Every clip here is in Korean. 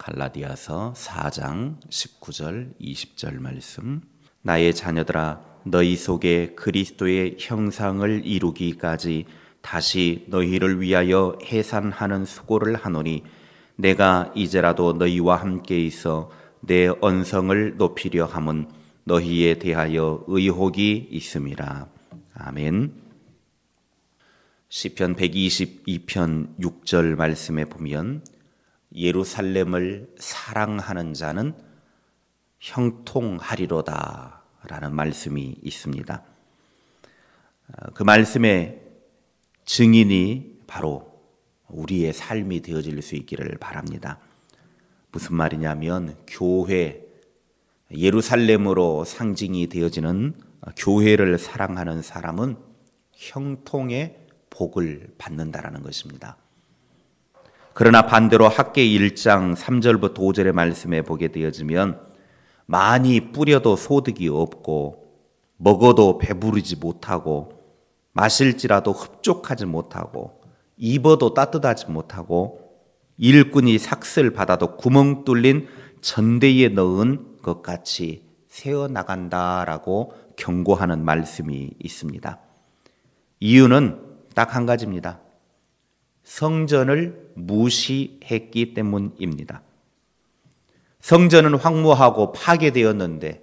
갈라디아서 4장 19절 20절 말씀. 나의 자녀들아 너희 속에 그리스도의 형상을 이루기까지 다시 너희를 위하여 해산하는 수고를 하노니 내가 이제라도 너희와 함께 있어 내 언성을 높이려 함은 너희에 대하여 의혹이 있음이라. 아멘. 시편 122편 6절 말씀에 보면 예루살렘을 사랑하는 자는 형통하리로다 라는 말씀이 있습니다. 그 말씀의 증인이 바로 우리의 삶이 되어질 수 있기를 바랍니다. 무슨 말이냐면 교회, 예루살렘으로 상징이 되어지는 교회를 사랑하는 사람은 형통의 복을 받는다라는 것입니다. 그러나 반대로 학개 1장 3절부터 5절의 말씀에 보게 되어지면 많이 뿌려도 소득이 없고 먹어도 배부르지 못하고 마실지라도 흡족하지 못하고 입어도 따뜻하지 못하고 일꾼이 삭슬 받아도 구멍 뚫린 전대에 넣은 것 같이 새어나간다라고 경고하는 말씀이 있습니다. 이유는 딱 한 가지입니다. 성전을 무시했기 때문입니다. 성전은 황무하고 파괴되었는데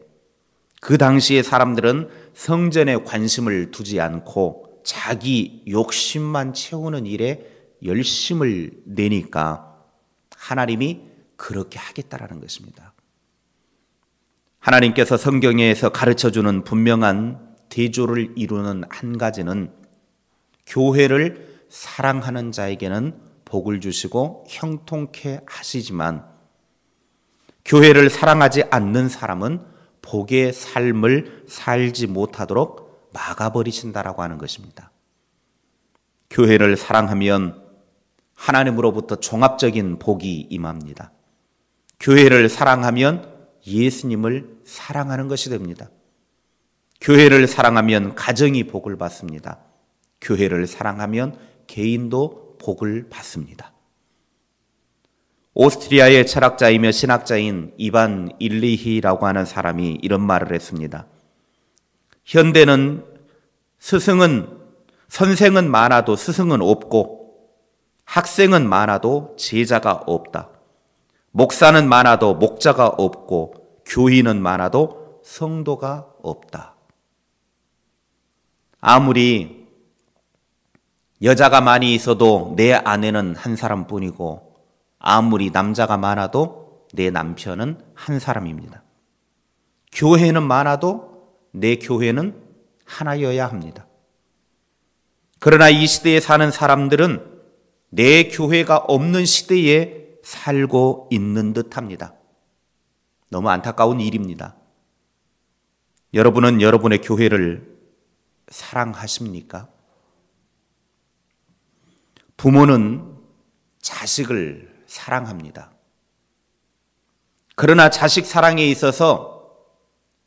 그 당시의 사람들은 성전에 관심을 두지 않고 자기 욕심만 채우는 일에 열심을 내니까 하나님이 그렇게 하겠다라는 것입니다. 하나님께서 성경에서 가르쳐주는 분명한 대조를 이루는 한 가지는 교회를 사랑하는 자에게는 복을 주시고 형통케 하시지만 교회를 사랑하지 않는 사람은 복의 삶을 살지 못하도록 막아버리신다라고 하는 것입니다. 교회를 사랑하면 하나님으로부터 종합적인 복이 임합니다. 교회를 사랑하면 예수님을 사랑하는 것이 됩니다. 교회를 사랑하면 가정이 복을 받습니다. 교회를 사랑하면 개인도 복을 받습니다. 오스트리아의 철학자이며 신학자인 이반 일리히라고 하는 사람이 이런 말을 했습니다. 현대는 선생은 많아도 스승은 없고 학생은 많아도 제자가 없다. 목사는 많아도 목자가 없고 교인은 많아도 성도가 없다. 아무리 여자가 많이 있어도 내 아내는 한 사람뿐이고 아무리 남자가 많아도 내 남편은 한 사람입니다. 교회는 많아도 내 교회는 하나여야 합니다. 그러나 이 시대에 사는 사람들은 내 교회가 없는 시대에 살고 있는 듯합니다. 너무 안타까운 일입니다. 여러분은 여러분의 교회를 사랑하십니까? 부모는 자식을 사랑합니다. 그러나 자식 사랑에 있어서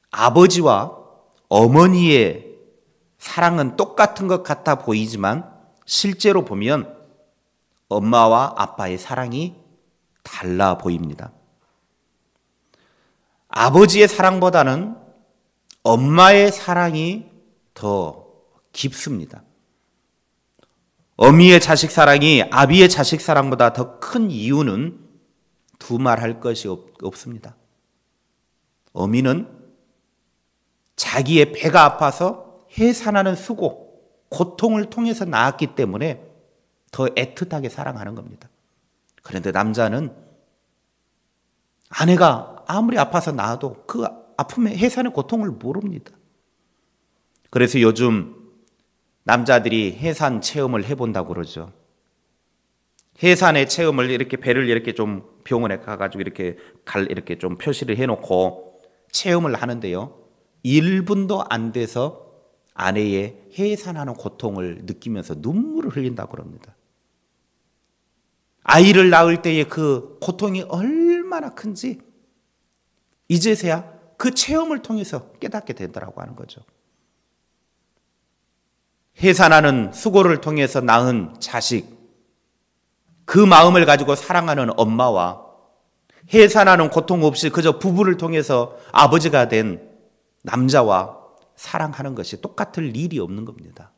아버지와 어머니의 사랑은 똑같은 것 같아 보이지만 실제로 보면 엄마와 아빠의 사랑이 달라 보입니다. 아버지의 사랑보다는 엄마의 사랑이 더 깊습니다. 어미의 자식 사랑이 아비의 자식 사랑보다 더 큰 이유는 두말할 것이 없습니다. 어미는 자기의 배가 아파서 해산하는 수고, 고통을 통해서 낳았기 때문에 더 애틋하게 사랑하는 겁니다. 그런데 남자는 아내가 아무리 아파서 낳아도 그 아픔의 해산의 고통을 모릅니다. 그래서 요즘 남자들이 해산 체험을 해본다고 그러죠. 해산의 체험을 이렇게 배를 이렇게 좀 병원에 가가지고 이렇게 좀 표시를 해놓고 체험을 하는데요. 1분도 안 돼서 아내의 해산하는 고통을 느끼면서 눈물을 흘린다고 그럽니다. 아이를 낳을 때의 그 고통이 얼마나 큰지 이제서야 그 체험을 통해서 깨닫게 되더라고 하는 거죠. 해산하는 수고를 통해서 낳은 자식, 그 마음을 가지고 사랑하는 엄마와 해산하는 고통 없이 그저 부부를 통해서 아버지가 된 남자와 사랑하는 것이 똑같을 일이 없는 겁니다.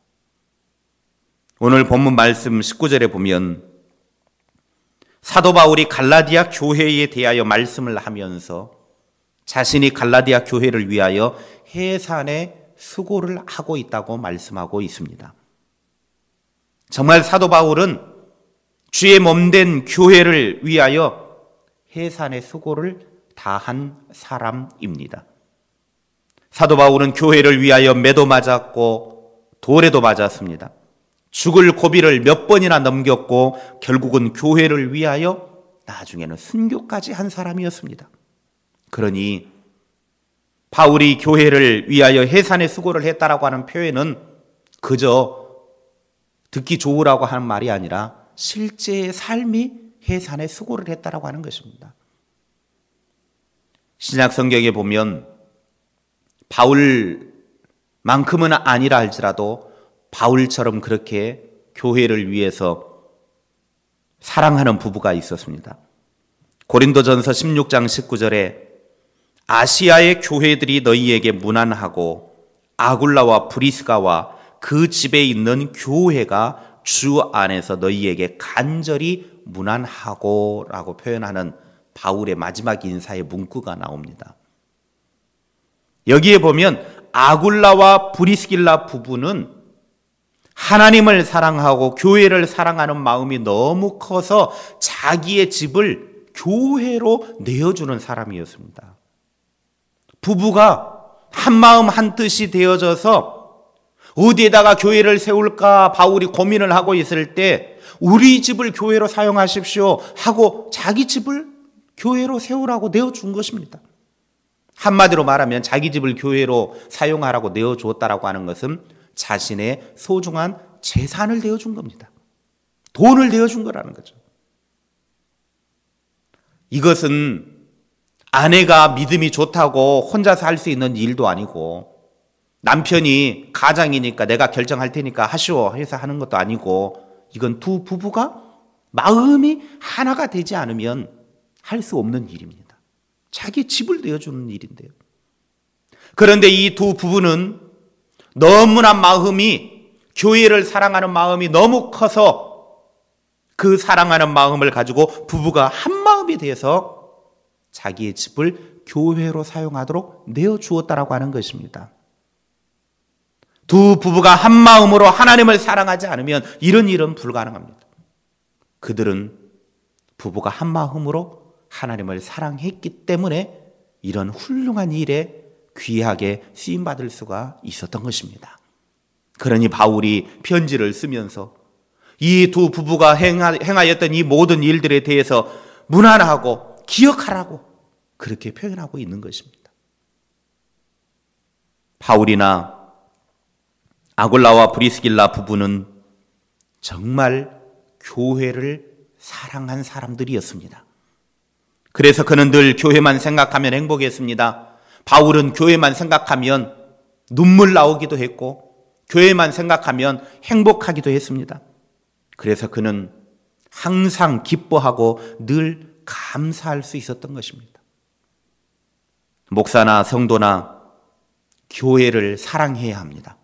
오늘 본문 말씀 19절에 보면 사도 바울이 갈라디아 교회에 대하여 말씀을 하면서 자신이 갈라디아 교회를 위하여 해산의 수고를 하고 있다고 말씀하고 있습니다. 정말 사도 바울은 주의 몸된 교회를 위하여 해산의 수고를 다한 사람입니다. 사도 바울은 교회를 위하여 매도 맞았고 돌에도 맞았습니다. 죽을 고비를 몇 번이나 넘겼고 결국은 교회를 위하여 나중에는 순교까지 한 사람이었습니다. 그러니 바울이 교회를 위하여 해산의 수고를 했다라고 하는 표현은 그저 듣기 좋으라고 하는 말이 아니라 실제의 삶이 해산의 수고를 했다라고 하는 것입니다. 신약 성경에 보면 바울만큼은 아니라 할지라도 바울처럼 그렇게 교회를 위해서 사랑하는 부부가 있었습니다. 고린도전서 16장 19절에 아시아의 교회들이 너희에게 문안하고 아굴라와 브리스가와 그 집에 있는 교회가 주 안에서 너희에게 간절히 문안하고 라고 표현하는 바울의 마지막 인사의 문구가 나옵니다. 여기에 보면 아굴라와 브리스길라 부부는 하나님을 사랑하고 교회를 사랑하는 마음이 너무 커서 자기의 집을 교회로 내어주는 사람이었습니다. 부부가 한마음 한뜻이 되어져서 어디에다가 교회를 세울까 바울이 고민을 하고 있을 때 우리 집을 교회로 사용하십시오 하고 자기 집을 교회로 세우라고 내어준 것입니다. 한마디로 말하면 자기 집을 교회로 사용하라고 내어주었다라고 하는 것은 자신의 소중한 재산을 내어준 겁니다. 돈을 내어준 거라는 거죠. 이것은 아내가 믿음이 좋다고 혼자서 할 수 있는 일도 아니고 남편이 가장이니까 내가 결정할 테니까 하시오 해서 하는 것도 아니고 이건 두 부부가 마음이 하나가 되지 않으면 할 수 없는 일입니다. 자기 집을 내어주는 일인데요. 그런데 이 두 부부는 너무나 마음이 교회를 사랑하는 마음이 너무 커서 그 사랑하는 마음을 가지고 부부가 한 마음이 돼서 자기의 집을 교회로 사용하도록 내어주었다라고 하는 것입니다. 두 부부가 한 마음으로 하나님을 사랑하지 않으면 이런 일은 불가능합니다. 그들은 부부가 한 마음으로 하나님을 사랑했기 때문에 이런 훌륭한 일에 귀하게 쓰임받을 수가 있었던 것입니다. 그러니 바울이 편지를 쓰면서 이 두 부부가 행하였던 이 모든 일들에 대해서 문안하고 기억하라고 그렇게 표현하고 있는 것입니다. 바울이나 아굴라와 브리스길라 부부는 정말 교회를 사랑한 사람들이었습니다. 그래서 그는 늘 교회만 생각하면 행복했습니다. 바울은 교회만 생각하면 눈물 나오기도 했고 교회만 생각하면 행복하기도 했습니다. 그래서 그는 항상 기뻐하고 늘 감사할 수 있었던 것입니다. 목사나 성도나 교회를 사랑해야 합니다.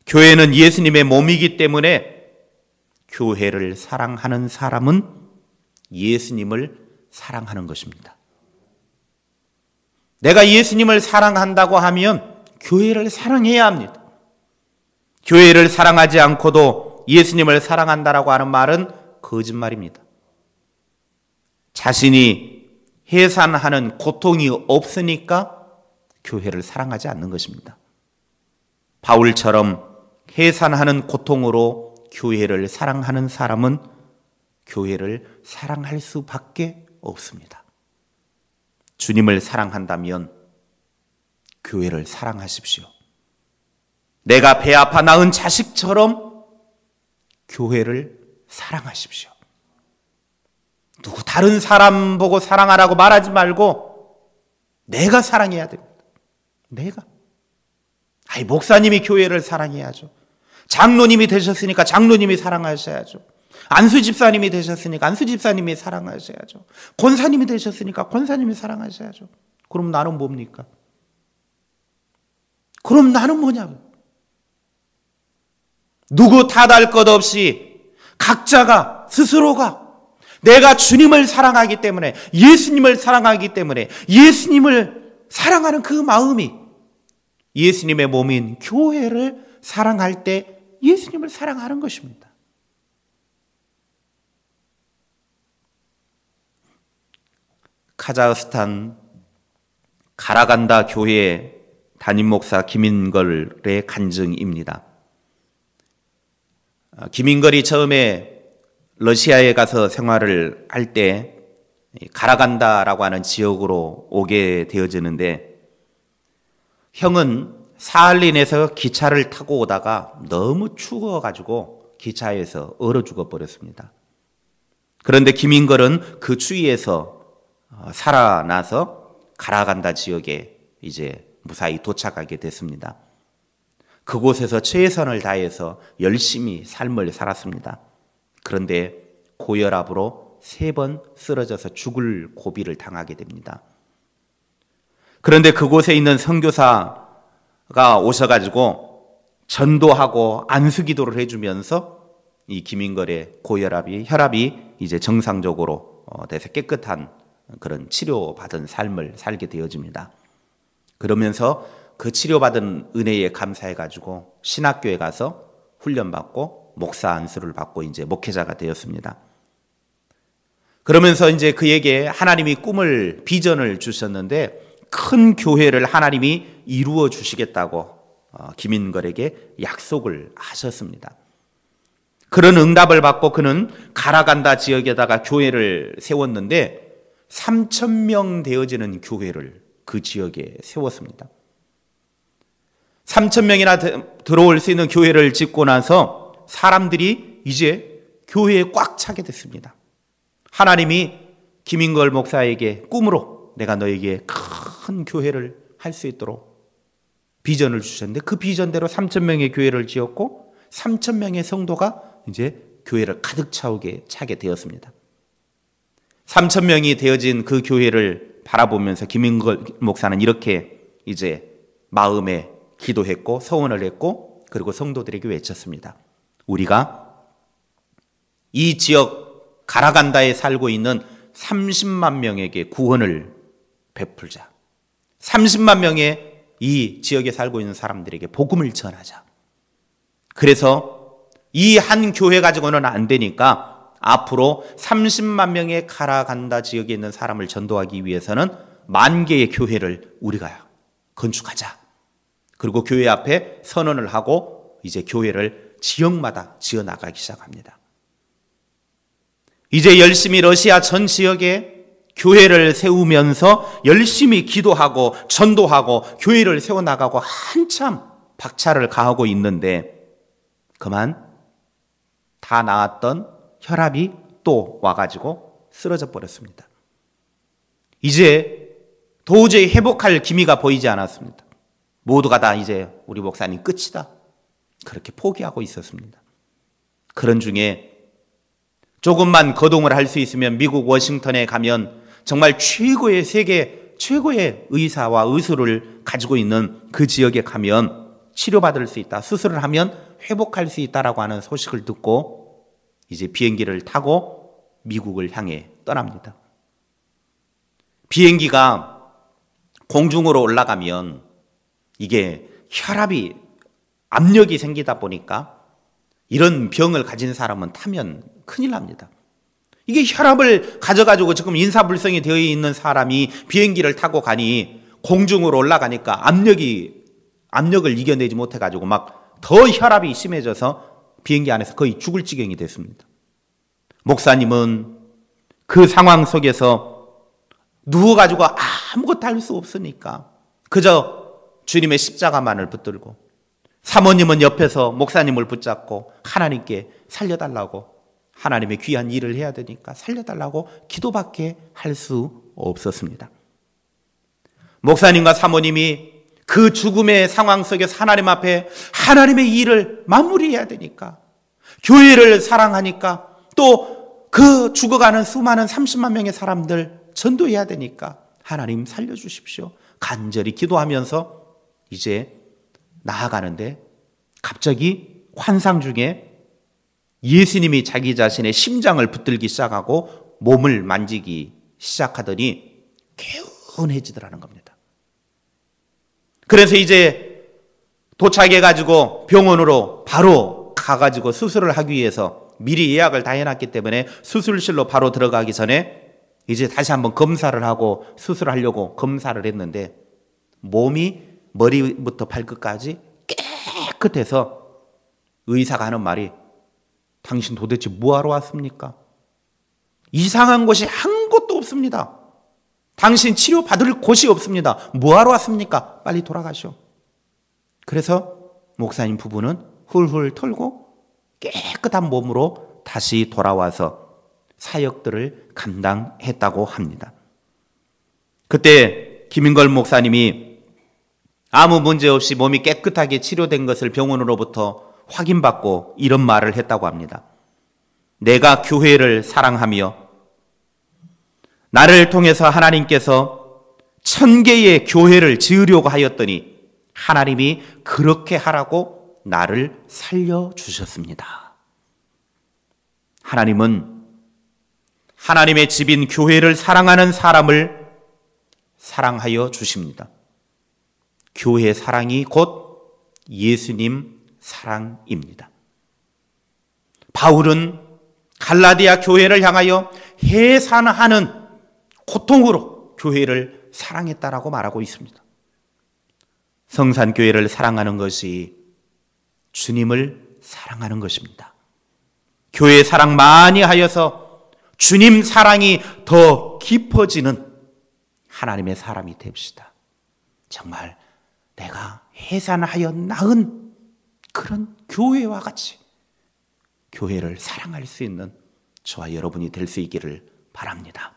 교회는 예수님의 몸이기 때문에 교회를 사랑하는 사람은 예수님을 사랑하는 것입니다. 내가 예수님을 사랑한다고 하면 교회를 사랑해야 합니다. 교회를 사랑하지 않고도 예수님을 사랑한다라고 하는 말은 거짓말입니다. 자신이 해산하는 고통이 없으니까 교회를 사랑하지 않는 것입니다. 바울처럼 해산하는 고통으로 교회를 사랑하는 사람은 교회를 사랑할 수밖에 없습니다. 주님을 사랑한다면 교회를 사랑하십시오. 내가 배 아파 낳은 자식처럼 교회를 사랑하십시오. 누구 다른 사람 보고 사랑하라고 말하지 말고 내가 사랑해야 됩니다. 내가. 목사님이 교회를 사랑해야죠. 장로님이 되셨으니까 장로님이 사랑하셔야죠. 안수 집사님이 되셨으니까 안수 집사님이 사랑하셔야죠. 권사님이 되셨으니까 권사님이 사랑하셔야죠. 그럼 나는 뭡니까? 그럼 나는 뭐냐고요? 누구 탓할 것 없이 각자가 스스로가 내가 주님을 사랑하기 때문에, 예수님을 사랑하기 때문에 예수님을 사랑하는 그 마음이 예수님의 몸인 교회를 사랑할 때 예수님을 사랑하는 것입니다. 카자흐스탄 가라간다 교회 담임 목사 김인걸의 간증입니다. 김인걸이 처음에 러시아에 가서 생활을 할 때 가라간다라고 하는 지역으로 오게 되어지는데, 형은 사할린에서 기차를 타고 오다가 너무 추워가지고 기차에서 얼어 죽어버렸습니다. 그런데 김인걸은 그 추위에서 살아나서 가라간다 지역에 이제 무사히 도착하게 됐습니다. 그곳에서 최선을 다해서 열심히 삶을 살았습니다. 그런데 고혈압으로 3번 쓰러져서 죽을 고비를 당하게 됩니다. 그런데 그곳에 있는 선교사가 오셔가지고 전도하고 안수기도를 해주면서 이 김인걸의 혈압이 이제 정상적으로 돼서 깨끗한 그런 치료받은 삶을 살게 되어집니다. 그러면서 그 치료받은 은혜에 감사해가지고 신학교에 가서 훈련받고 목사 안수를 받고 이제 목회자가 되었습니다. 그러면서 이제 그에게 하나님이 비전을 주셨는데, 큰 교회를 하나님이 이루어 주시겠다고 김인걸에게 약속을 하셨습니다. 그런 응답을 받고 그는 가라간다 지역에다가 교회를 세웠는데 3,000명 되어지는 교회를 그 지역에 세웠습니다. 3,000명이나 들어올 수 있는 교회를 짓고 나서 사람들이 이제 교회에 꽉 차게 됐습니다. 하나님이 김인걸 목사에게 꿈으로 내가 너에게 큰 교회를 할 수 있도록 비전을 주셨는데, 그 비전대로 3,000명의 교회를 지었고 3,000명의 성도가 이제 교회를 가득 차게 되었습니다. 3,000명이 되어진 그 교회를 바라보면서 김인걸 목사는 이렇게 이제 마음에 기도했고 서원을 했고, 그리고 성도들에게 외쳤습니다. 우리가 이 지역 가라간다에 살고 있는 30만 명에게 구원을 베풀자. 30만 명의 이 지역에 살고 있는 사람들에게 복음을 전하자. 그래서 이 한 교회 가지고는 안 되니까 앞으로 30만 명의 가라간다 지역에 있는 사람을 전도하기 위해서는 10,000개의 교회를 우리가 건축하자. 그리고 교회 앞에 선언을 하고 이제 교회를 지역마다 지어나가기 시작합니다. 이제 열심히 러시아 전 지역에 교회를 세우면서 열심히 기도하고 전도하고 교회를 세워나가고 한참 박차를 가하고 있는데, 그만 다 나았던 혈압이 또 와가지고 쓰러져 버렸습니다. 이제 도저히 회복할 기미가 보이지 않았습니다. 모두가 다 이제 우리 목사님 끝이다, 그렇게 포기하고 있었습니다. 그런 중에 조금만 거동을 할 수 있으면 미국 워싱턴에 가면 정말 세계 최고의 의사와 의술을 가지고 있는 그 지역에 가면 치료받을 수 있다, 수술을 하면 회복할 수 있다라고 하는 소식을 듣고 이제 비행기를 타고 미국을 향해 떠납니다. 비행기가 공중으로 올라가면 이게 혈압이 압력이 생기다 보니까 이런 병을 가진 사람은 타면 큰일 납니다. 이게 혈압을 가져가지고 지금 인사불성이 되어 있는 사람이 비행기를 타고 가니 공중으로 올라가니까 압력을 이겨내지 못해가지고 막 더 혈압이 심해져서 비행기 안에서 거의 죽을 지경이 됐습니다. 목사님은 그 상황 속에서 누워가지고 아무것도 할 수 없으니까 그저 주님의 십자가만을 붙들고, 사모님은 옆에서 목사님을 붙잡고 하나님께 살려달라고, 하나님의 귀한 일을 해야 되니까 살려달라고 기도밖에 할 수 없었습니다. 목사님과 사모님이 그 죽음의 상황 속에서 하나님 앞에 하나님의 일을 마무리해야 되니까, 교회를 사랑하니까, 또 그 죽어가는 수많은 30만 명의 사람들 전도해야 되니까 하나님 살려주십시오. 간절히 기도하면서 이제 나아가는데 갑자기 환상 중에 예수님이 자기 자신의 심장을 붙들기 시작하고 몸을 만지기 시작하더니 개운해지더라는 겁니다. 그래서 이제 도착해가지고 병원으로 바로 가가지고 수술을 하기 위해서 미리 예약을 다 해놨기 때문에 수술실로 바로 들어가기 전에 이제 다시 한번 검사를 하고 수술하려고 검사를 했는데 몸이 머리부터 발끝까지 깨끗해서 의사가 하는 말이 당신 도대체 뭐하러 왔습니까? 이상한 곳이 한 곳도 없습니다. 당신 치료받을 곳이 없습니다. 뭐하러 왔습니까? 빨리 돌아가시오. 그래서 목사님 부부는 훌훌 털고 깨끗한 몸으로 다시 돌아와서 사역들을 감당했다고 합니다. 그때 김인걸 목사님이 아무 문제 없이 몸이 깨끗하게 치료된 것을 병원으로부터 확인받고 이런 말을 했다고 합니다. 내가 교회를 사랑하며 나를 통해서 하나님께서 1000개의 교회를 지으려고 하였더니 하나님이 그렇게 하라고 나를 살려주셨습니다. 하나님은 하나님의 집인 교회를 사랑하는 사람을 사랑하여 주십니다. 교회 사랑이 곧 예수님 사랑입니다. 바울은 갈라디아 교회를 향하여 해산하는 고통으로 교회를 사랑했다라고 말하고 있습니다. 성산교회를 사랑하는 것이 주님을 사랑하는 것입니다. 교회 사랑 많이 하여서 주님 사랑이 더 깊어지는 하나님의 사람이 됩시다. 정말 내가 해산하여 낳은 그런 교회와 같이 교회를 사랑할 수 있는 저와 여러분이 될 수 있기를 바랍니다.